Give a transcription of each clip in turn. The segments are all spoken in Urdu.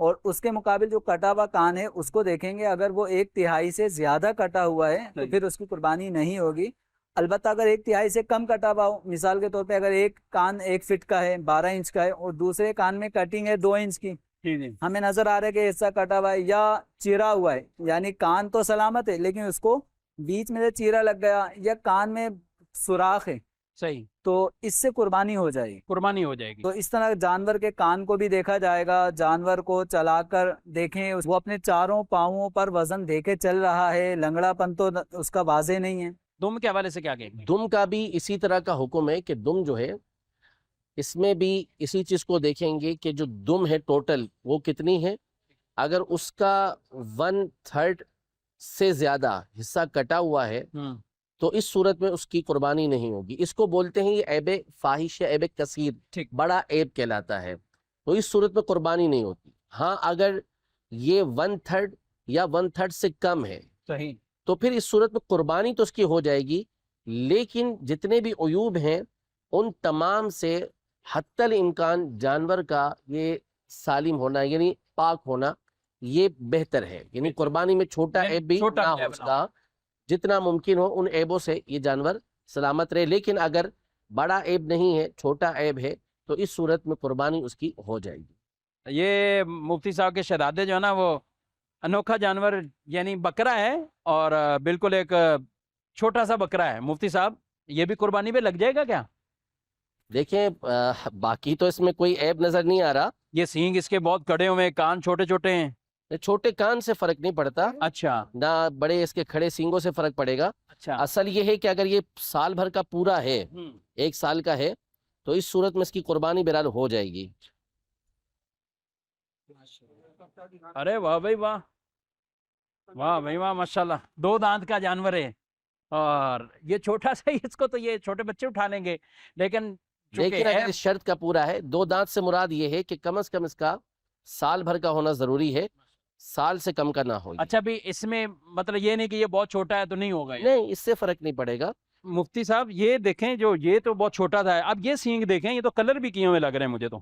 اور اس کے مقابل جو کٹا ہوا کان ہے اس کو دیکھیں گے، اگر وہ 1/3 سے زیادہ کٹا ہوا ہے تو پھر اس کی قربانی نہیں ہوگی۔ البتہ اگر 1/3 سے کم کٹا ہوا ہو، مثال کے طور پہ اگر ایک کان 1 فٹ کا ہے 12 انچ کا ہے اور دوسرے کان میں کٹنگ ہے 2 انچ کی، ہمیں نظر آ رہا ہے کہ حصہ کٹا ہوا ہے یا چیرا ہوا ہے، یعنی کان تو سلامت ہے لیکن اس کو بیچ میں سے چیرا لگ گیا یا کان میں سوراخ ہے، صحیح، تو اس سے قربانی ہو جائے گی۔ قربانی ہو جائے گی۔ تو اس طرح جانور کے کان کو بھی دیکھا جائے گا، جانور کو چلا کر دیکھیں وہ اپنے چاروں پاؤں پر وزن دے کے چل رہا ہے، لنگڑا پن تو اس کا واضح نہیں ہے۔ دم کے حوالے سے کیا کہیں گے؟ دم کا بھی اسی طرح کا حکم ہے کہ دم جو ہے اس میں بھی اسی چیز کو دیکھیں گے کہ جو دم ہے ٹوٹل وہ کتنی ہے، اگر اس کا 1/3 سے زیادہ حصہ کٹا ہوا ہے تو اس صورت میں اس کی قربانی نہیں ہوگی۔ اس کو بولتے ہیں یہ عیب فاحش یا عیب کثیر، بڑا عیب کہلاتا ہے، تو اس صورت میں قربانی نہیں ہوتی۔ ہاں اگر یہ 1/3 یا 1/3 سے کم ہے صحیح، تو پھر اس صورت میں قربانی تو اس کی ہو جائے گی، لیکن جتنے بھی عیوب ہیں ان تمام سے حتی الامکان جانور کا یہ سالم ہونا یعنی پاک ہونا یہ بہتر ہے، یعنی قربانی میں چھوٹا عیب بھی نہ ہو اس کا، جتنا ممکن ہو ان عیبوں سے یہ جانور سلامت رہے۔ لیکن اگر بڑا عیب نہیں ہے، چھوٹا عیب ہے، تو اس صورت میں قربانی اس کی ہو جائے گی۔ یہ مفتی صاحب کے شہزادے جو ہے نا وہ انوکھا جانور یعنی بکرا ہے اور بالکل ایک چھوٹا سا بکرا ہے، مفتی صاحب یہ بھی قربانی پہ لگ جائے گا کیا؟ دیکھیں باقی تو اس میں کوئی عیب نظر نہیں آ رہا، یہ سینگ اس کے بہت کڑے ہوئے ہیں، کان چھوٹے چھوٹے ہیں۔ چھوٹے کان سے فرق نہیں پڑتا، اچھا نہ بڑے اس کے کھڑے سینگوں سے فرق پڑے گا۔ اچھا، اصل یہ ہے کہ اگر یہ سال بھر کا پورا ہے، 1 سال کا ہے، تو اس صورت میں اس کی قربانی بہرحال ہو جائے گی۔ ارے واہ بھائی واہ، واہ بھائی واہ، ماشاءاللہ 2 دانت کا جانور ہے اور یہ چھوٹا سا ہی، اس کو تو یہ چھوٹے بچے اٹھا لیں گے، لیکن لیکن اگر اس شرط کا پورا ہے، 2 دانت سے مراد یہ ہے کہ کم از کم اس کا سال بھر کا ہونا ضروری ہے، سال سے کم کا نہ ہو۔ اچھا بھی اس میں مطلب یہ نہیں کہ یہ بہت چھوٹا ہے تو نہیں ہوگا، نہیں، اس سے فرق نہیں پڑے گا۔ مفتی صاحب یہ دیکھیں جو یہ تو بہت چھوٹا تھا، اب یہ سینگ دیکھیں، یہ تو کلر بھی کیے ہوئے لگ رہے ہیں مجھے تو،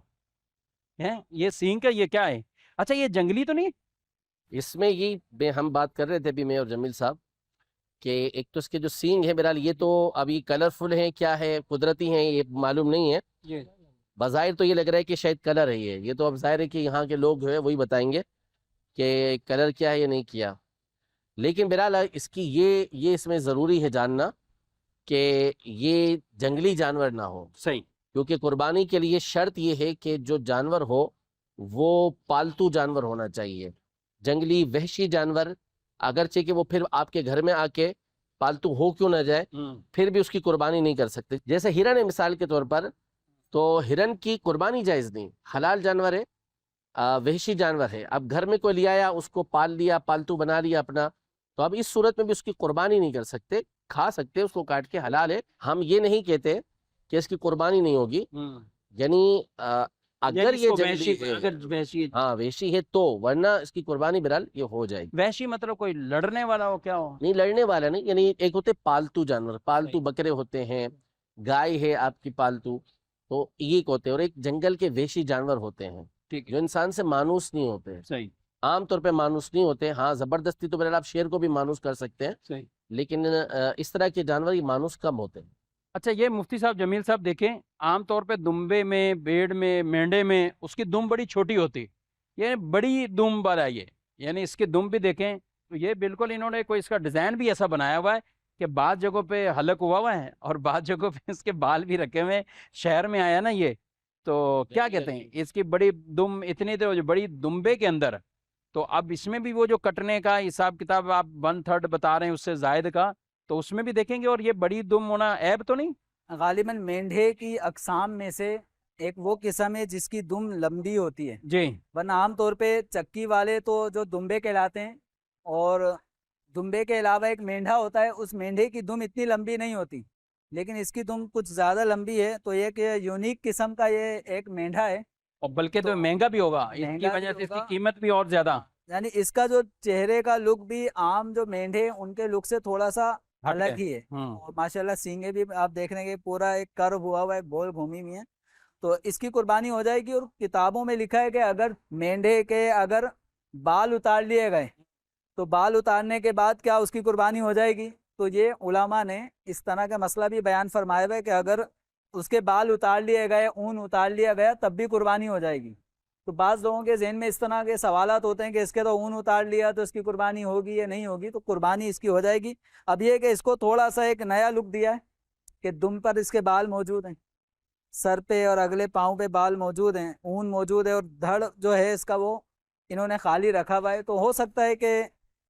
یہ سینگ کا یہ کیا ہے؟ اچھا یہ جنگلی تو نہیں؟ اس میں یہ ہم بات کر رہے تھے ابھی میں اور جمیل صاحب کہ ایک تو اس کے جو سینگ ہے بہرحال یہ تو ابھی کلرفل ہیں، کیا ہے قدرتی ہیں یہ معلوم نہیں ہے، بظاہر تو یہ لگ رہا ہے کہ شاید کلر ہے یہ تو اب ظاہر ہے کہ یہاں کے لوگ جو ہے وہی بتائیں گے کہ کلر کیا ہے یا نہیں کیا، لیکن بہرحال اس کی یہ اس میں ضروری ہے جاننا کہ یہ جنگلی جانور نہ ہو، صحیح، کیونکہ قربانی کے لیے شرط یہ ہے کہ جو جانور ہو وہ پالتو جانور ہونا چاہیے۔ جنگلی وحشی جانور اگرچہ کہ وہ پھر آپ کے گھر میں آ کے پالتو ہو کیوں نہ جائے، پھر بھی اس کی قربانی نہیں کر سکتے۔ جیسے ہرن ہے مثال کے طور پر، تو ہرن کی قربانی جائز نہیں، حلال جانور ہے، وحشی جانور ہے، اب گھر میں کوئی لے آیا، اس کو پال لیا، پالتو بنا لیا اپنا، تو اب اس صورت میں بھی اس کی قربانی نہیں کر سکتے، کھا سکتے اس کو کاٹ کے، حلال ہے۔ ہم یہ نہیں کہتے کہ اس کی قربانی نہیں ہوگی، یعنی اگر یہ جنگلی ہے، ہاں وحشی ہے تو، ورنہ اس کی قربانی بہرحال یہ ہو جائے گی۔ وحشی مطلب کوئی لڑنے والا ہو، کیا ہو؟ نہیں لڑنے والا نہیں، یعنی ایک ہوتے پالتو جانور، پالتو بکرے ہوتے ہیں، گائے ہے آپ کی پالتو، تو یہ ہوتے ہیں، اور ایک جنگل کے وحشی جانور ہوتے ہیں جو انسان سے مانوس نہیں ہوتے، صحیح، عام طور پہ مانوس نہیں ہوتے، ہاں زبردستی تو بہرحال آپ شیر کو بھی مانوس کر سکتے ہیں، صحیح، لیکن اس طرح کے جانور یہ مانوس کم ہوتے ہیں۔ اچھا یہ مفتی صاحب جمیل صاحب دیکھیں، عام طور پہ دمبے میں، بیڑ میں، مینڈے میں اس کی دم بڑی چھوٹی ہوتی، یہ بڑی دم والا یہ، یعنی اس کی دم بھی دیکھیں تو یہ بالکل انہوں نے کوئی اس کا ڈیزائن بھی ایسا بنایا ہوا ہے کہ بعض جگہوں پہ حلق ہوا ہوا ہے اور بعض جگہوں پہ اس کے بال بھی رکھے ہوئے ہیں۔ شہر میں آیا نا یہ، تو کیا کہتے ہیں اس کی بڑی دم اتنی تو جو بڑی دمبے کے اندر، تو اب اس میں بھی وہ جو کٹنے کا حساب کتاب آپ 1/3 بتا رہے ہیں اس سے زائد کا، تو اس میں بھی دیکھیں گے، اور یہ بڑی دم ہونا عیب تو نہیں؟ غالباً مینڈھے کی اقسام میں سے ایک وہ قسم ہے جس کی دم لمبی ہوتی ہے، جی، ورنہ عام طور پہ چکی والے تو جو دمبے کہلاتے ہیں، اور دمبے کے علاوہ ایک مینڈھا ہوتا ہے، اس مینڈھے کی دم اتنی لمبی نہیں ہوتی، لیکن اس کی دم کچھ زیادہ لمبی ہے، تو یہ کہ یونیک قسم کا یہ ایک مینڈھا ہے، اور بلکہ تو مہنگا بھی ہوگا، اس کی وجہ سے اس کی قیمت بھی اور زیادہ، یعنی اس کا جو چہرے کا لک بھی عام جو مینڈھے ان کے لک سے تھوڑا سا الگ ہی ہے، اور ماشاءاللہ سینگیں بھی آپ دیکھ رہے ہیں کہ پورا ایک کرو ہوا ہوا ہے، گول گھومی ہوئی ہیں، تو اس کی قربانی ہو جائے گی. اور کتابوں میں لکھا ہے کہ اگر مینڈے کے اگر بال اتار لیے گئے تو بال اتارنے کے بعد کیا اس کی قربانی ہو جائے گی. تو یہ علماء نے اس طرح کا مسئلہ بھی بیان فرمایا ہوا ہے کہ اگر اس کے بال اتار لیے گئے، اون اتار لیا گیا، تب بھی قربانی ہو جائے گی. تو بعض لوگوں کے ذہن میں اس طرح کے سوالات ہوتے ہیں کہ اس کے تو اون اتار لیا تو اس کی قربانی ہوگی یا نہیں ہوگی. تو قربانی اس کی ہو جائے گی. اب یہ کہ اس کو تھوڑا سا ایک نیا لک دیا ہے کہ دم پر اس کے بال موجود ہیں، سر پہ اور اگلے پاؤں پہ بال موجود ہیں، اون موجود ہے، اور دھڑ جو ہے اس کا وہ انہوں نے خالی رکھا ہوا ہے. تو ہو سکتا ہے کہ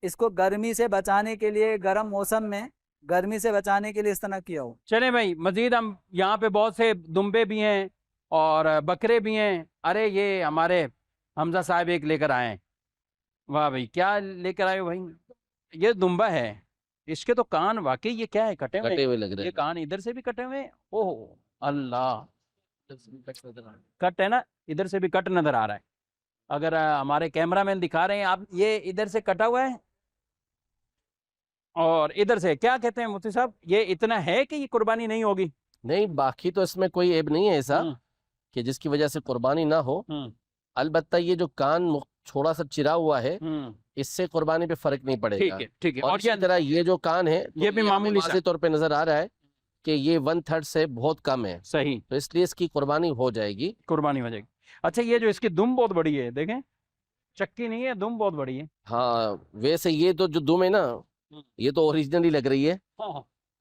اس کو گرمی سے بچانے کے لیے، گرم موسم میں گرمی سے بچانے کے لیے اس طرح کیا ہو. چلیں بھائی، مزید ہم یہاں پہ بہت سے دمبے بھی ہیں اور بکرے بھی ہیں. ارے یہ ہمارے حمزہ صاحب ایک لے کر آئے ہیں. واہ بھائی، کیا لے کر آئے ہو بھائی؟ یہ دمبا ہے. اس کے تو کان واقعی یہ کیا ہے، کٹے ہوئے کٹے ہوئے لگ رہے یہ ہیں. کان ادھر سے بھی کٹے ہوئے ہیں. اوہ اللہ، کٹ ہے نا، ادھر سے بھی کٹ نظر آ رہا ہے. اگر ہمارے کیمرہ مین دکھا رہے ہیں آپ، یہ ادھر سے کٹا ہوا ہے اور ادھر سے کیا کہتے ہیں مفتی صاحب، یہ اتنا ہے کہ یہ قربانی نہیں ہوگی؟ نہیں، باقی تو اس میں کوئی عیب نہیں ہے ایسا کہ جس کی وجہ سے قربانی نہ ہو. البتہ یہ جو کان تھوڑا سا چرا ہوا ہے، اس سے قربانی پہ فرق نہیں پڑے گا. ٹھیک ہے. اور اسی طرح یہ جو کان ہے یہ بھی معمولی سا واضح طور پہ نظر آ رہا ہے کہ یہ 1/3 سے بہت کم ہے، صحیح، تو اس لیے اس کی قربانی ہو جائے گی. قربانی ہو جائے گی. اچھا، یہ جو اس کی دم بہت بڑی ہے، دیکھیں چکی نہیں ہے، دم بہت بڑی ہے. ہاں، ویسے یہ تو جو دم ہے نا، یہ تو اوریجنلی لگ رہی ہے.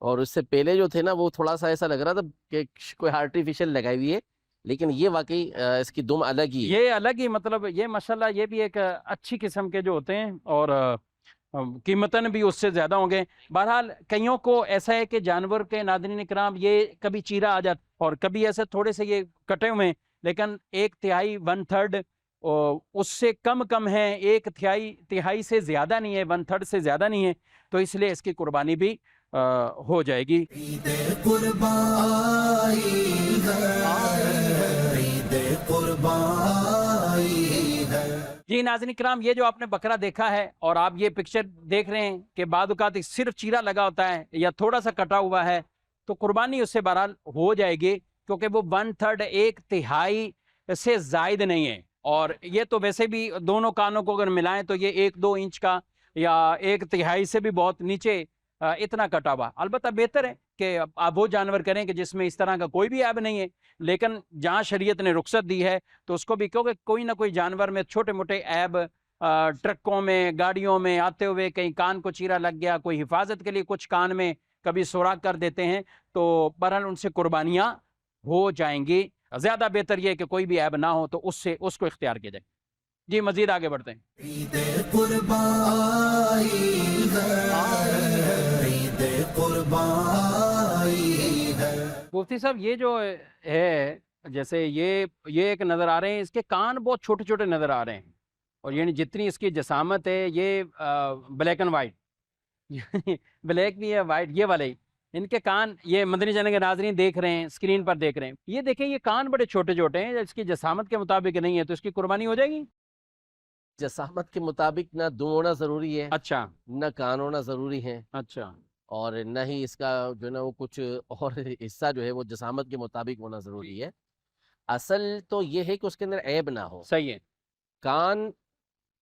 اور اس سے پہلے جو تھے نا، وہ تھوڑا سا ایسا لگ رہا تھا کہ کوئی آرٹیفیشل لگائی ہوئی ہے، لیکن یہ واقعی اس کی دم الگ ہی ہے. یہ الگ ہی، مطلب یہ ماشاءاللہ یہ بھی ایک اچھی قسم کے جو ہوتے ہیں اور قیمتاً بھی اس سے زیادہ ہوں گے. بہرحال کئیوں کو ایسا ہے کہ جانور کے ناظرین کرام یہ کبھی چیرا آ جاتا اور کبھی ایسے تھوڑے سے یہ کٹے ہوئے ہیں، لیکن 1/3 1/3 اس سے کم ہے، 1/3 سے زیادہ نہیں ہے، 1/3 سے زیادہ نہیں ہے. تو اس لیے اس کی قربانی بھی ہو جائے گی. عید قربان عید قربان ہے. جی ناظرین کرام، یہ جو آپ نے بکرا دیکھا ہے اور آپ یہ پکچر دیکھ رہے ہیں کہ بعض اوقات صرف چیرا لگا ہوتا ہے یا تھوڑا سا کٹا ہوا ہے، تو قربانی اس سے بہرحال ہو جائے گی، کیونکہ وہ 1/3 1/3 سے زائد نہیں ہے. اور یہ تو ویسے بھی دونوں کانوں کو اگر ملائیں تو یہ 1-2 انچ کا یا 1/3 سے بھی بہت نیچے اتنا کٹا ہوا. البتہ بہتر ہے کہ آپ وہ جانور کریں کہ جس میں اس طرح کا کوئی بھی عیب نہیں ہے، لیکن جہاں شریعت نے رخصت دی ہے تو اس کو بھی، کیونکہ کوئی نہ کوئی جانور میں چھوٹے موٹے عیب، ٹرکوں میں، گاڑیوں میں آتے ہوئے کہیں کان کو چیرا لگ گیا، کوئی حفاظت کے لیے کچھ کان میں کبھی سوراخ کر دیتے ہیں، تو بہرحال ان سے قربانیاں ہو جائیں گی. زیادہ بہتر یہ کہ کوئی بھی عیب نہ ہو تو اس کو اختیار کیا جائے. جی مزید آگے بڑھتے ہیں. عید قربان عید قربان ہے. مفتی صاحب، یہ جو ہے جیسے یہ ایک نظر آ رہے ہیں، اس کے کان بہت چھوٹے چھوٹے نظر آ رہے ہیں، اور یعنی جتنی اس کی جسامت ہے، یہ بلیک اینڈ وائٹ بلیک بھی ہے، وائٹ یہ والے، ان کے کان، یہ مدنی چینل کے ناظرین دیکھ رہے ہیں، اسکرین پر دیکھ رہے ہیں، یہ دیکھیں یہ کان بڑے چھوٹے چھوٹے ہیں، اس کی جسامت کے مطابق نہیں ہے، تو اس کی قربانی ہو جائے گی؟ جسامت کے مطابق نہ دم ہونا ضروری ہے، اچھا نہ کان ہونا ضروری ہے، اچھا، اور نہ ہی اس کا جو ہے نا وہ کچھ اور حصہ جو ہے وہ جسامت کے مطابق ہونا ضروری ہے. اصل تو یہ ہے کہ اس کے اندر عیب نہ ہو. صحیح ہے. کان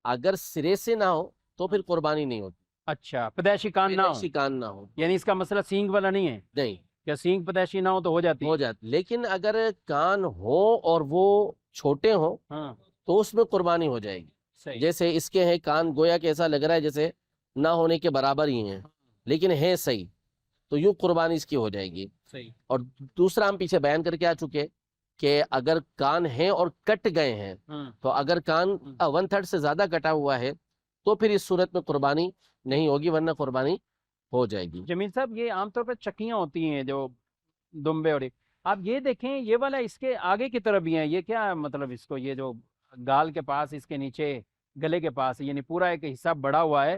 اگر سرے سے نہ ہو تو پھر قربانی نہیں ہوتی. اچھا، پیدائشی کان نہ ہو، پیدائشی کان نہ ہو، یعنی اس کا مسئلہ سینگ والا نہیں ہے نہیں کہ سینگ پیدائشی نہ ہو تو ہو جاتی ہو جاتی. لیکن اگر کان ہو اور وہ چھوٹے ہوں ہاں تو اس میں قربانی ہو جائے گی. صحیح. جیسے اس کے ہیں کان گویا کہ ایسا لگ رہا ہے جیسے نہ ہونے کے برابر ہی ہیں، لیکن ہے صحیح، تو یوں قربانی اس کی ہو جائے گی. صحیح. اور دوسرا ہم پیچھے بیان کر کے آ چکے کہ اگر کان ہیں اور کٹ گئے ہیں، تو اگر کان 1/3 سے زیادہ کٹا ہوا ہے تو پھر اس صورت میں قربانی نہیں ہوگی، ورنہ قربانی ہو جائے گی. جمیل صاحب، یہ عام طور پر چکیاں ہوتی ہیں جو دمبے، اور آپ یہ دیکھیں یہ والا اس کے آگے کی طرف بھی ہیں، یہ کیا مطلب اس کو، یہ جو گال کے پاس، اس کے نیچے گلے کے پاس، یعنی پورا ایک حصہ بڑا ہوا ہے،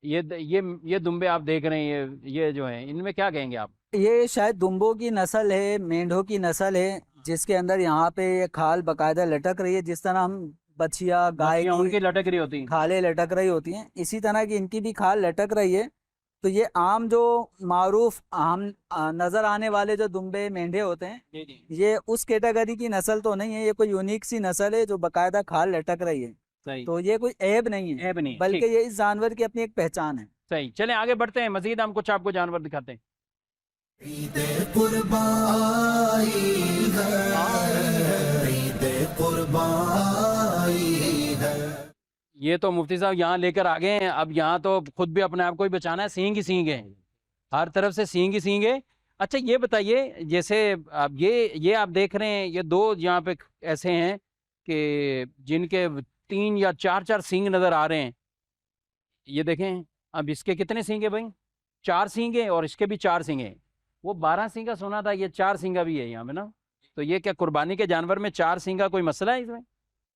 یہ دمبے آپ دیکھ رہے ہیں، یہ جو ہیں ان میں کیا کہیں گے آپ؟ یہ شاید دمبوں کی نسل ہے، مینڈھوں کی نسل ہے، جس کے اندر یہاں پہ یہ کھال باقاعدہ لٹک رہی ہے، جس طرح ہم بچیا گائے ان کی کی لٹک رہی ہوتی ہیں. کھالیں لٹک رہی ہوتی ہیں، اسی طرح کی ان کی بھی کھال لٹک رہی ہے. تو یہ عام جو معروف عام نظر آنے والے جو دمبے مینڈھے ہوتے ہیں جی جی یہ اس کیٹیگری کی نسل تو نہیں ہے، یہ کوئی یونیک سی نسل ہے جو باقاعدہ کھال لٹک رہی ہے، صحیح، تو یہ کوئی عیب نہیں ہے عیب نہیں، بلکہ ٹھیک، یہ اس جانور کی اپنی ایک پہچان ہے۔ صحیح، چلیں آگے بڑھتے ہیں، مزید ہم کچھ آپ کو جانور دکھاتے ہیں۔ عید قربان آئی ہے، عید قربان آئی ہے۔ یہ تو مفتی صاحب یہاں لے کر آ گئے ہیں، اب یہاں تو خود بھی اپنے آپ کو ہی بچانا ہے، سینگ ہی سینگ ہے، ہر طرف سے سینگ ہی سینگ ہے۔ اچھا یہ بتائیے، جیسے اب یہ آپ دیکھ رہے ہیں، یہ دو یہاں پہ ایسے ہیں کہ جن کے 3 یا 4 سینگ نظر آ رہے ہیں، یہ دیکھیں، اب اس کے کتنے سینگ ہیں بھائی؟ 4 سینگ ہیں، اور اس کے بھی 4 سینگ ہیں۔ وہ 12 سینگا سنا تھا، یہ 4 سینگا بھی ہے یہاں پہ نا، تو یہ کیا قربانی کے جانور میں 4 سینگا کوئی مسئلہ ہے اس میں؟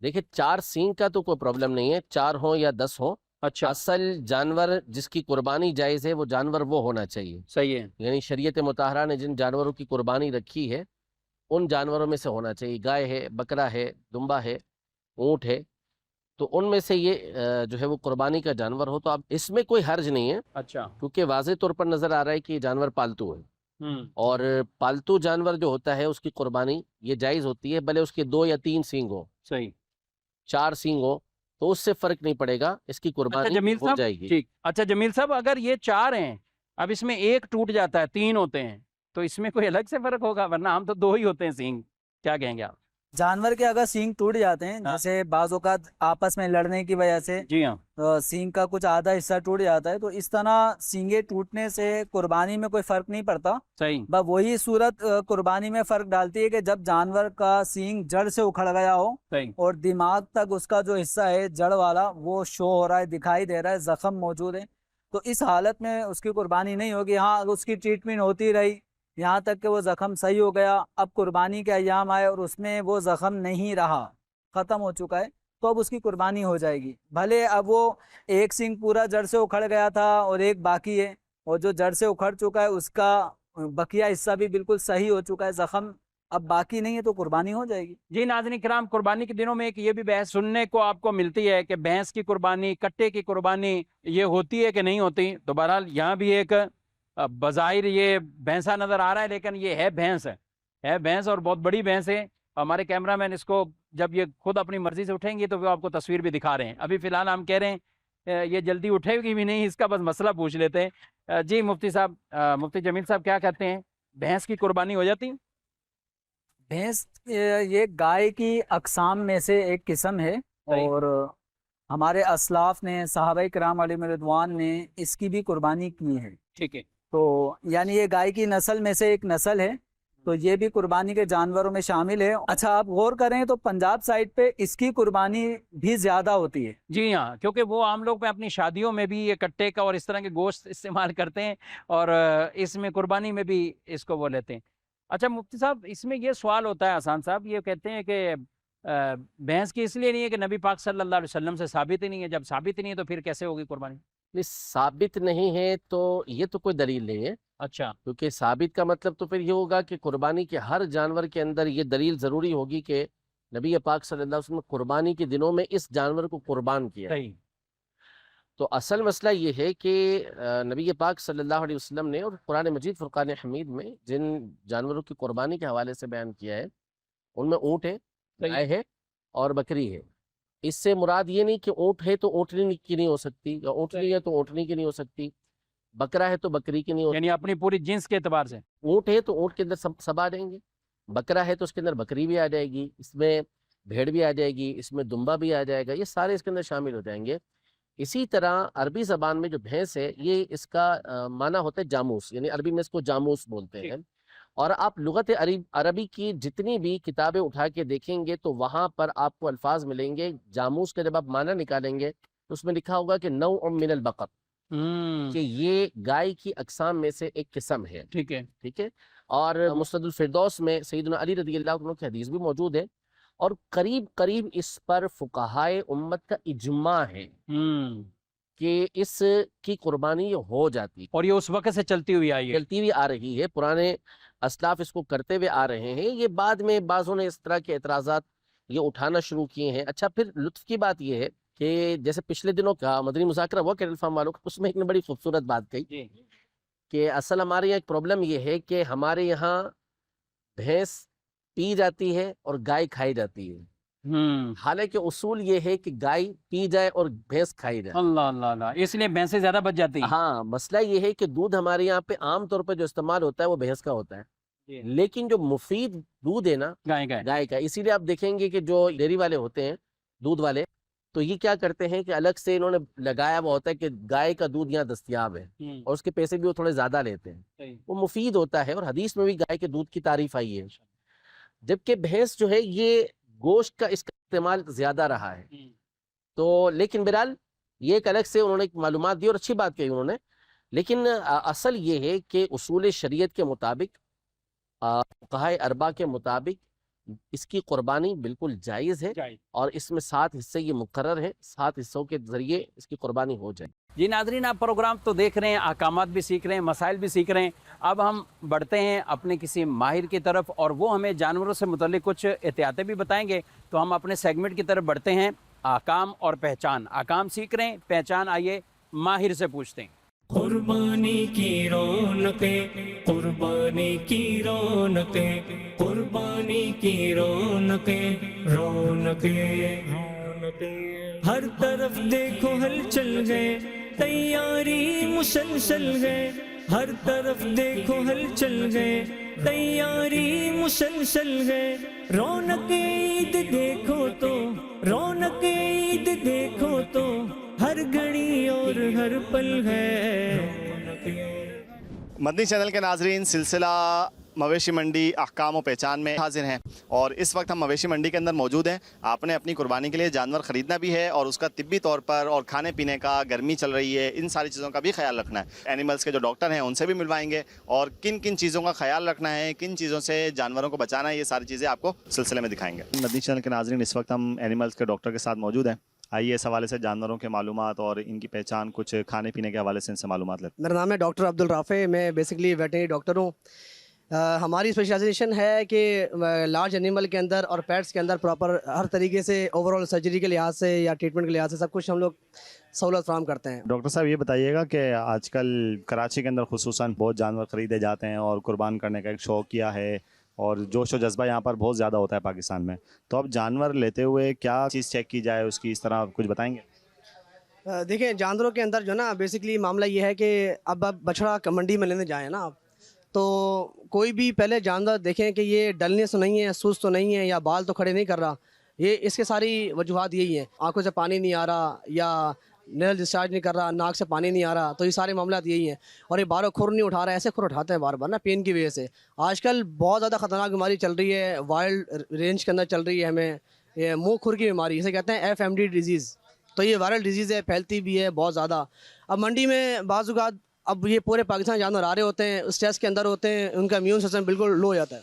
دیکھیں 4 سینگ کا تو کوئی پرابلم نہیں ہے، 4 ہوں یا 10 ہوں، اچھا اصل جانور جس کی قربانی جائز ہے وہ جانور وہ ہونا چاہیے۔ صحیح ہے، یعنی شریعت مطہرہ نے جن جانوروں کی قربانی رکھی ہے ان جانوروں میں سے ہونا چاہیے، گائے ہے، بکرا ہے، دمبا ہے، اونٹ ہے، تو ان میں سے یہ جو ہے وہ قربانی کا جانور ہو تو اب اس میں کوئی حرج نہیں ہے، اچھا، کیونکہ واضح طور پر نظر آ رہا ہے کہ یہ جانور پالتو ہے، ہوں، اور پالتو جانور جو ہوتا ہے اس کی قربانی یہ جائز ہوتی ہے، بھلے اس کے 2 یا 3 سینگ ہو، صحیح۔ 4 سینگ ہو، تو اس سے فرق نہیں پڑے گا، اس کی اچھا قربانی جمیل ہو صاحب، جائے گی۔ ٹھیک، اچھا جمیل صاحب، اگر یہ 4 ہیں، اب اس میں ایک ٹوٹ جاتا ہے، 3 ہوتے ہیں، تو اس میں کوئی الگ سے فرق ہوگا؟ ورنہ ہم تو 2 ہی ہوتے ہیں سینگ، کیا کہیں گے آپ؟ جانور کے اگر سینگ ٹوٹ جاتے ہیں، ہاں، جیسے بعض اوقات آپس میں لڑنے کی وجہ سے جی ہاں، سینگ کا کچھ آدھا حصہ ٹوٹ جاتا ہے، تو اس طرح سینگیں ٹوٹنے سے قربانی میں کوئی فرق نہیں پڑتا، صحیح، بس وہی صورت قربانی میں فرق ڈالتی ہے کہ جب جانور کا سینگ جڑ سے اکھڑ گیا ہو صحیح، اور دماغ تک اس کا جو حصہ ہے جڑ والا وہ شو ہو رہا ہے، دکھائی دے رہا ہے، زخم موجود ہے، تو اس حالت میں اس کی قربانی نہیں ہوگی۔ ہاں اس کی ٹریٹمنٹ ہوتی رہی یہاں تک کہ وہ زخم صحیح ہو گیا، اب قربانی کے ایام آئے اور اس میں وہ زخم نہیں رہا، ختم ہو چکا ہے، تو اب اس کی قربانی ہو جائے گی۔ بھلے اب وہ ایک سینگ پورا جڑ سے اکھڑ گیا تھا اور ایک باقی ہے، اور جو جڑ سے اکھڑ چکا ہے اس کا بقیہ حصہ بھی بالکل صحیح ہو چکا ہے، زخم اب باقی نہیں ہے، تو قربانی ہو جائے گی۔ جی ناظرین کرام، قربانی کے دنوں میں ایک یہ بھی بحث سننے کو آپ کو ملتی ہے کہ بھینس کی قربانی، کٹے کی قربانی یہ ہوتی ہے کہ نہیں ہوتی، تو بہرحال یہاں بھی ایک بظاہر یہ بھینسا نظر آ رہا ہے، لیکن یہ ہے بھینس اور بہت بڑی بھینس ہے۔ ہمارے کیمرہ مین اس کو جب یہ خود اپنی مرضی سے اٹھیں گی تو وہ آپ کو تصویر بھی دکھا رہے ہیں، ابھی فی الحال ہم کہہ رہے ہیں یہ جلدی اٹھے گی بھی نہیں، اس کا بس مسئلہ پوچھ لیتے ہیں۔ جی مفتی صاحب، مفتی جمیل صاحب کیا کہتے ہیں، بھینس کی قربانی ہو جاتی ہے؟ بھینس یہ گائے کی اقسام میں سے ایک قسم ہے، صحیح، اور ہمارے اسلاف نے، صحابہ کرام علیہم رضوان نے اس کی بھی قربانی کی ہے، ٹھیک ہے، تو یعنی یہ گائے کی نسل میں سے ایک نسل ہے، تو یہ بھی قربانی کے جانوروں میں شامل ہے۔ اچھا آپ غور کریں تو پنجاب سائڈ پہ اس کی قربانی بھی زیادہ ہوتی ہے۔ جی ہاں، کیونکہ وہ عام لوگ اپنی شادیوں میں بھی یہ کٹے کا اور اس طرح کے گوشت استعمال کرتے ہیں، اور اس میں قربانی میں بھی اس کو وہ لیتے ہیں۔ اچھا مفتی صاحب، اس میں یہ سوال ہوتا ہے آسان صاحب، یہ کہتے ہیں کہ بھینس کی اس لیے نہیں ہے کہ نبی پاک صلی اللہ علیہ وسلم سے ثابت ہی نہیں ہے، جب ثابت ہی نہیں ہے تو پھر کیسے ہوگی قربانی؟ نہیں، ثابت نہیں ہے تو یہ تو کوئی دلیل نہیں ہے، اچھا، کیونکہ ثابت کا مطلب تو پھر یہ ہوگا کہ قربانی کے ہر جانور کے اندر یہ دلیل ضروری ہوگی کہ نبی پاک صلی اللہ علیہ وسلم نے قربانی کے دنوں میں اس جانور کو قربان کیا۔ صحیح، تو اصل مسئلہ یہ ہے کہ نبی پاک صلی اللہ علیہ وسلم نے اور قرآن مجید فرقان حمید میں جن جانوروں کی قربانی کے حوالے سے بیان کیا ہے ان میں اونٹ ہے، گائے ہے اور بکری ہے۔ اس سے مراد یہ نہیں کہ اونٹ ہے تو اونٹنی کی نہیں ہو سکتی، یا اونٹنی ہے تو اونٹنی کی نہیں ہو سکتی، بکرا ہے تو بکری کی نہیں ہو سکتی۔ یعنی اپنی پوری جنس کے اعتبار سے۔ اونٹ ہے تو اونٹ کے اندر سب آ جائیں گے، بکرا ہے تو اس کے اندر بکری بھی آ جائے گی، اس میں بھیڑ بھی آ جائے گی، اس میں دمبا بھی آ جائے گا، یہ سارے اس کے اندر شامل ہو جائیں گے۔ اسی طرح عربی زبان میں جو بھینس ہے یہ اس کا معنی ہوتا ہے جاموس، یعنی عربی میں اس کو جاموس بولتے ہیں، اور آپ لغت عربی کی جتنی بھی کتابیں اٹھا کے دیکھیں گے تو وہاں پر آپ کو الفاظ ملیں گے جاموس کا، جب آپ معنی نکالیں گے تو اس میں لکھا ہوگا کہ نوع من البقر، کہ یہ گائے کی اقسام میں سے ایک قسم ہے، ٹھیک ہے، ٹھیک ہے۔ اور مسند الفردوس میں سیدنا علی رضی اللہ عنہ کی حدیث بھی موجود ہے، اور قریب اس پر فقہائے امت کا اجماع ہے کہ اس کی قربانی ہو جاتی، اور یہ اس وقت سے چلتی ہوئی آئی ہے، چلتی ہوئی آ رہی ہے، پرانے اسلاف اس کو کرتے ہوئے آ رہے ہیں۔ یہ بعد میں بعضوں نے اس طرح کے اعتراضات یہ اٹھانا شروع کیے ہیں۔ اچھا پھر لطف کی بات یہ ہے کہ جیسے پچھلے دنوں کا مدنی مذاکرہ ہوا کیٹل فارم والوں کا، اس میں ایک نے بڑی خوبصورت بات کہی جی کہ اصل ہمارے یہاں ایک پرابلم یہ ہے کہ ہمارے یہاں بھینس پی جاتی ہے اور گائے کھائی جاتی ہے، حالانکہ اصول یہ ہے کہ گائے پی جائے اور بھینس کھائی جائے۔ اللہ اللہ اللہ، اس لیے بھینسیں زیادہ بچ جاتی ہیں۔ ہاں، مسئلہ یہ ہے کہ دودھ ہمارے یہاں پہ عام طور پہ جو استعمال ہوتا ہے وہ بھینس کا ہوتا ہے، جی، لیکن جو مفید دودھ ہے نا گائے گائے گائے کا، اسی لیے آپ دیکھیں گے کہ جو ڈیری والے ہوتے ہیں دودھ والے، تو یہ کیا کرتے ہیں کہ الگ سے انہوں نے لگایا ہوا ہوتا ہے کہ گائے کا دودھ یہاں دستیاب ہے، اور اس کے پیسے بھی وہ تھوڑے زیادہ لیتے ہیں، صحیح۔ وہ مفید ہوتا ہے، اور حدیث میں بھی گائے کے دودھ کی تعریف آئی ہے۔ جبکہ بھینس جو ہے یہ گوشت کا اس کا استعمال زیادہ رہا ہے، تو لیکن بہرحال یہ ایک الگ سے انہوں نے ایک معلومات دی اور اچھی بات کہی انہوں نے، لیکن اصل یہ ہے کہ اصول شریعت کے مطابق، فقہائے اربع کے مطابق اس کی قربانی بالکل جائز ہے، اور اس میں 7 حصے یہ مقرر ہے، 7 حصوں کے ذریعے اس کی قربانی ہو جائے۔ جی ناظرین، آپ پروگرام تو دیکھ رہے ہیں، احکامات بھی سیکھ رہے ہیں، مسائل بھی سیکھ رہے ہیں۔ اب ہم بڑھتے ہیں اپنے کسی ماہر کی طرف، اور وہ ہمیں جانوروں سے متعلق کچھ احتیاطیں بھی بتائیں گے۔ تو ہم اپنے سیگمنٹ کی طرف بڑھتے ہیں، احکام اور پہچان۔ احکام سیکھ رہے ہیں، پہچان آئیے ماہر سے پوچھتے ہیں۔ قربانی کی رونقیں، قربانی کی رونقیں، قربانی کی رونقیں، رونقیں، رونقیں، ہر طرف دیکھو ہلچل گئے، تیاری مسلسل گئے، ہر طرف دیکھو ہلچل گئے، تیاری مسلسل گئے، رونق عید دیکھو تو، رونق عید دیکھو تو، ہر گھڑی اور ہر پل ہے۔ مدنی چینل کے ناظرین، سلسلہ مویشی منڈی احکام و پہچان میں حاضر ہیں، اور اس وقت ہم مویشی منڈی کے اندر موجود ہیں۔ آپ نے اپنی قربانی کے لیے جانور خریدنا بھی ہے، اور اس کا طبی طور پر اور کھانے پینے کا، گرمی چل رہی ہے، ان ساری چیزوں کا بھی خیال رکھنا ہے۔ اینیملز کے جو ڈاکٹر ہیں ان سے بھی ملوائیں گے، اور کن کن چیزوں کا خیال رکھنا ہے، کن چیزوں سے جانوروں کو بچانا ہے، یہ ساری چیزیں آپ کو سلسلے میں دکھائیں گے۔ مدنی چینل کے ناظرین، اس وقت ہم اینیملز کے ڈاکٹر کے ساتھ موجود ہیں۔ آئیے اس حوالے سے جانوروں کے معلومات اور ان کی پہچان، کچھ کھانے پینے کے حوالے سے ان سے معلومات لیتے ہیں۔ میرا نام ہے ڈاکٹر عبدالرافع، میں بیسکلی ویٹنری ڈاکٹر ہوں۔ ہماری اسپیشلائزیشن ہے کہ لارج اینیمل کے اندر اور پیٹس کے اندر پراپر ہر طریقے سے اوور آل سرجری کے لحاظ سے یا ٹریٹمنٹ کے لحاظ سے سب کچھ ہم لوگ سہولت فراہم کرتے ہیں۔ ڈاکٹر صاحب، یہ بتائیے گا کہ آج کل کراچی کے اندر خصوصاً بہت جانور خریدے جاتے ہیں، اور قربان کرنے کا ایک شوق کیا ہے، اور جوش و جذبہ یہاں پر بہت زیادہ ہوتا ہے پاکستان میں، تو اب جانور لیتے ہوئے کیا چیز چیک کی جائے اس کی، اس طرح کچھ بتائیں گے؟ دیکھیں، جانوروں کے اندر جو نا بیسکلی معاملہ یہ ہے کہ اب بچڑا منڈی میں لینے جائیں نا آپ، تو کوئی بھی پہلے جانور دیکھیں کہ یہ ڈلنیس تو نہیں ہے، سوز تو نہیں ہے، یا بال تو کھڑے نہیں کر رہا، یہ اس کے ساری وجوہات یہی ہیں۔ آنکھوں سے پانی نہیں آ رہا، یا نیل ڈسچارج نہیں کر رہا، ناک سے پانی نہیں آ رہا، تو یہ سارے معاملات یہی ہیں۔ اور یہ باروں کھر نہیں اٹھا رہا ہے، ایسے کھر اٹھاتے ہیں بار بار نا پین کی وجہ سے۔ آج کل بہت زیادہ خطرناک بیماری چل رہی ہے، وائلڈ رینج کے اندر چل رہی ہے، ہمیں یہ منہ کھر کی بیماری، اسے کہتے ہیں FMD ڈیزیز۔ تو یہ وائرل ڈیزیز ہے، پھیلتی بھی ہے بہت زیادہ۔ اب منڈی میں بعض اوقات اب یہ پورے پاکستان جانور آ رہے ہوتے ہیں، اسٹریس کے اندر ہوتے ہیں، ان کا امیون سسٹم بالکل لو ہو جاتا ہے۔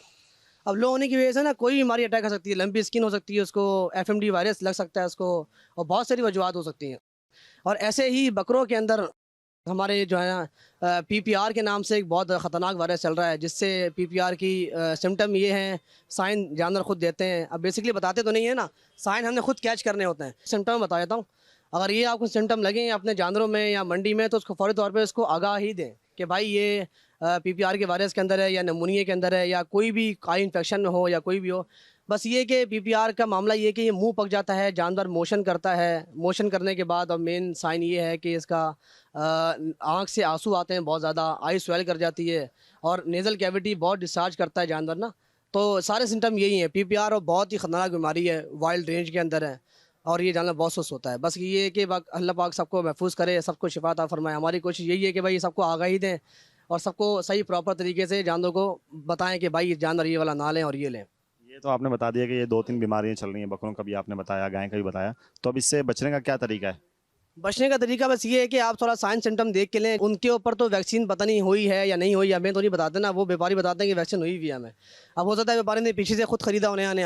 اب لو ہونے کی وجہ سے نا کوئی بیماری اٹیک کر سکتی ہے، لمبی اسکن ہو سکتی ہے، اس کو FMD وائرس لگ سکتا ہے اس کو، اور بہت ساری وجوہات ہو سکتی ہیں۔ اور ایسے ہی بکروں کے اندر ہمارے جو ہے نا PPR کے نام سے ایک بہت خطرناک وائرس چل رہا ہے، جس سے PPR کی سمٹم یہ ہیں، سائن جانور خود دیتے ہیں۔ اب بیسکلی بتاتے تو نہیں ہے نا، سائن ہم نے خود کیچ کرنے ہوتے ہیں۔ سمٹم بتا دیتا ہوں، اگر یہ آپ کو سمٹم لگیں اپنے جانوروں میں یا منڈی میں، تو اس کو فوری طور پہ اس کو آگاہی دیں کہ بھائی یہ PPR کے وائرس کے اندر ہے، یا نمونیا کے اندر ہے، یا کوئی بھی آئی انفیکشن ہو، یا کوئی بھی ہو۔ بس یہ کہ PPR کا معاملہ یہ کہ یہ منہ پک جاتا ہے، جانور موشن کرتا ہے، موشن کرنے کے بعد اور مین سائن یہ ہے کہ اس کا آنکھ سے آنسو آتے ہیں بہت زیادہ، آئی سویل کر جاتی ہے، اور نیزل کیویٹی بہت ڈسچارج کرتا ہے جانور نا۔ تو سارے سمٹم یہی ہیں۔ PPR اور بہت ہی خطرناک بیماری ہے، وائلڈ رینج کے اندر ہے، اور یہ جانور بہت سست ہوتا ہے۔ بس یہ ہے کہ اللہ پاک سب کو محفوظ کرے، سب کو شفا عطا فرمائے۔ ہماری کوشش یہی ہے کہ بھائی سب کو آگاہی دیں، اور سب کو صحیح پراپر طریقے سے جانوروں کو بتائیں کہ بھائی جانور یہ والا نہ لیں اور یہ لیں۔ یہ تو آپ نے بتا دیا کہ یہ 2-3 بیماریاں چل رہی ہیں، بکروں کا بھی آپ نے بتایا، گائے کا بھی بتایا، تو اب اس سے بچنے کا کیا طریقہ ہے؟ بچنے کا طریقہ بس یہ ہے کہ آپ تھوڑا سائن سمٹم دیکھ کے لیں۔ ان کے اوپر تو ویکسین پتہ نہیں ہوئی ہے یا نہیں ہوئی، ہمیں تو نہیں بتاتے نا، وہ بیپاری بتاتے ہیں کہ ویکسین ہوئی ہوئی ہے ہمیں۔ اب ہو سکتا ہے بیپاری نے پیچھے سے خود خریدا ہونے آنے۔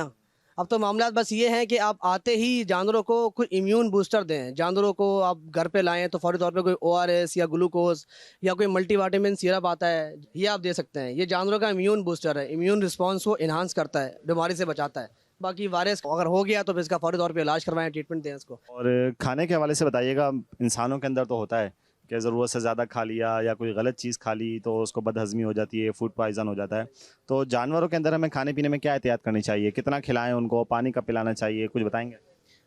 اب تو معاملات بس یہ ہیں کہ آپ آتے ہی جانوروں کو کوئی امیون بوسٹر دیں، جانوروں کو آپ گھر پہ لائیں تو فوری طور پہ کوئی ORS یا گلوکوز یا کوئی ملٹی وائٹامن سیرپ آتا ہے، یہ آپ دے سکتے ہیں۔ یہ جانوروں کا امیون بوسٹر ہے، امیون رسپانس کو انہانس کرتا ہے، بیماری سے بچاتا ہے۔ باقی وائرس اگر ہو گیا تو پھر اس کا فوری طور پہ علاج کروائیں, ٹریٹمنٹ دیں اس کو. اور کھانے کے حوالے سے بتائیے گا, انسانوں کے اندر تو ہوتا ہے کہ ضرورت سے زیادہ کھا لیا یا کوئی غلط چیز کھا لی تو اس کو بد ہضمی ہو جاتی ہے, فوڈ پوائزن ہو جاتا ہے. تو جانوروں کے اندر ہمیں کھانے پینے میں کیا احتیاط کرنی چاہیے, کتنا کھلائیں ان کو, پانی کب پلانا چاہیے, کچھ بتائیں گے؟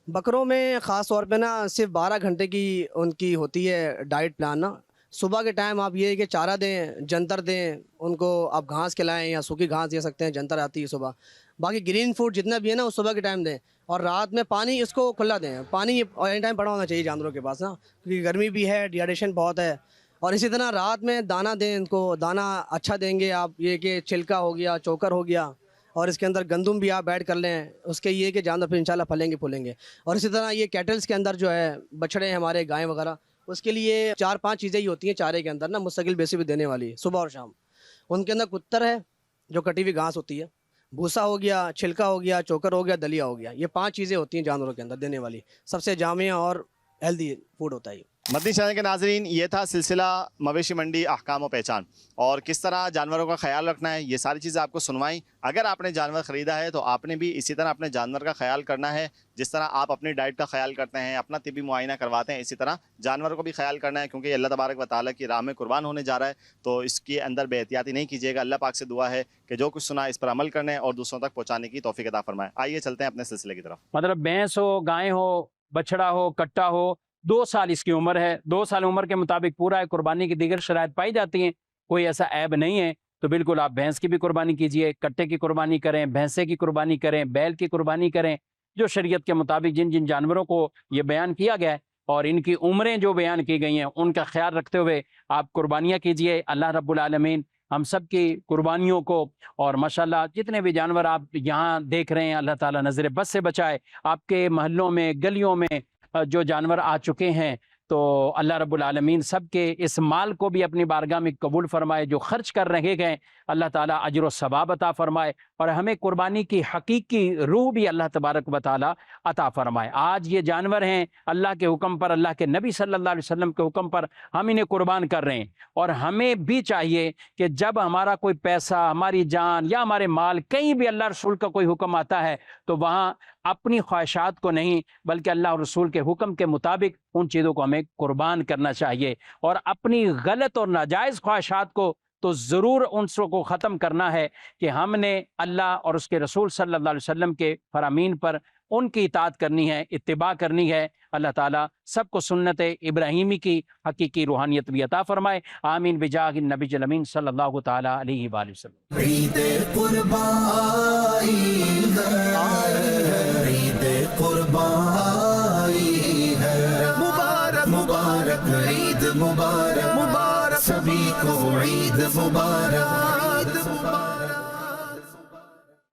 بکروں میں خاص طور پہ نا صرف 12 گھنٹے کی ان کی ہوتی ہے ڈائٹ پلان نا. صبح کے ٹائم آپ یہ ہے کہ چارہ دیں, جنتر دیں ان کو, آپ گھاس کھلائیں یا سوکھی گھاس دے سکتے ہیں, جنتر آتی ہے صبح. باقی گرین فوڈ جتنا بھی ہے نا وہ صبح کے ٹائم دیں, اور رات میں پانی اس کو کھلا دیں. پانی اینی ٹائم پڑا ہونا چاہیے جانوروں کے پاس نا, کیونکہ گرمی بھی ہے, ڈیہائیڈریشن بہت ہے. اور اسی طرح رات میں دانہ دیں ان کو, دانہ اچھا دیں گے آپ, یہ کہ چھلکا ہو گیا, چوکر ہو گیا, اور اس کے اندر گندم بھی آپ ایڈ کر لیں, اس کے یہ کہ جانور پھر انشاءاللہ پھلیں گے پھولیں گے. اور اسی طرح یہ کیٹلز کے اندر جو ہے بچڑے ہیں ہمارے, گائیں وغیرہ, اس کے لیے 4-5 چیزیں ہی ہوتی ہیں چارے کے اندر نا, مستقل بیسس پہ دینے والی صبح اور شام. ان کے اندر کتر ہے جو کٹی ہوئی گھاس ہوتی ہے, بھوسا ہو گیا, چھلکا ہو گیا, چوکر ہو گیا, دلیا ہو گیا. یہ 5 چیزیں ہوتی ہیں جانوروں کے اندر دینے والی, سب سے جامع اور ہیلدی فوڈ ہوتا ہے. مدنی چینل کے ناظرین, یہ تھا سلسلہ مویشی منڈی احکام و پہچان, اور کس طرح جانوروں کا خیال رکھنا ہے, یہ ساری چیزیں آپ کو سنوائیں. اگر آپ نے جانور خریدا ہے تو آپ نے بھی اسی طرح اپنے جانور کا خیال کرنا ہے. جس طرح آپ اپنی ڈائٹ کا خیال کرتے ہیں, اپنا طبی معائنہ کرواتے ہیں, اسی طرح جانور کو بھی خیال کرنا ہے, کیونکہ اللہ تبارک و تعالیٰ کی راہ میں قربان ہونے جا رہا ہے. تو اس کے اندر بے احتیاطی نہیں کیجیے گا. اللہ پاک سے دعا ہے کہ جو کچھ سنا اس پر عمل کرنے اور دوسروں تک پہنچانے کی توفیق عطا فرمائے. آئیے چلتے ہیں اپنے سلسلے کی طرف. مطلب بھینس ہو, گائے ہو, بچڑا ہو, کٹا ہو, 2 سال اس کی عمر ہے, 2 سال عمر کے مطابق پورا ہے, قربانی کی دیگر شرائط پائی جاتی ہیں, کوئی ایسا عیب نہیں ہے, تو بالکل آپ بھینس کی بھی قربانی کیجئے, کٹے کی قربانی کریں, بھینسے کی قربانی کریں, بیل کی قربانی کریں, جو شریعت کے مطابق جن جن جانوروں کو یہ بیان کیا گیا ہے اور ان کی عمریں جو بیان کی گئی ہیں ان کا خیال رکھتے ہوئے آپ قربانیاں کیجئے. اللہ رب العالمین ہم سب کی قربانیوں کو, اور ماشاءاللہ جتنے بھی جانور آپ یہاں دیکھ رہے ہیں, اللہ تعالیٰ نظر بد سے بچائے. آپ کے محلوں میں, گلیوں میں جو جانور آ چکے ہیں, تو اللہ رب العالمین سب کے اس مال کو بھی اپنی بارگاہ میں قبول فرمائے. جو خرچ کر رہے گئے اللہ تعالیٰ اجر و ثواب عطا فرمائے, اور ہمیں قربانی کی حقیقی روح بھی اللہ تبارک و تعالیٰ عطا فرمائے. آج یہ جانور ہیں, اللہ کے حکم پر, اللہ کے نبی صلی اللہ علیہ وسلم کے حکم پر ہم انہیں قربان کر رہے ہیں. اور ہمیں بھی چاہیے کہ جب ہمارا کوئی پیسہ, ہماری جان یا ہمارے مال, کہیں بھی اللہ رسول کا کوئی حکم آتا ہے تو وہاں اپنی خواہشات کو نہیں بلکہ اللہ اور رسول کے حکم کے مطابق ان چیزوں کو ہمیں قربان کرنا چاہیے. اور اپنی غلط اور ناجائز خواہشات کو تو ضرور ان کو ختم کرنا ہے کہ ہم نے اللہ اور اس کے رسول صلی اللہ علیہ وسلم کے فرامین پر ان کی اطاعت کرنی ہے, اتباع کرنی ہے. اللہ تعالیٰ سب کو سنت ابراہیمی کی حقیقی روحانیت بھی عطا فرمائے. آمین بجاہ النبی الامین صلی اللہ تعالیٰ علیہ وآلہ وسلم. عید قربان عید قربان مبارک مبارک عید مبارک مبارک سبھی کو عید مبارک.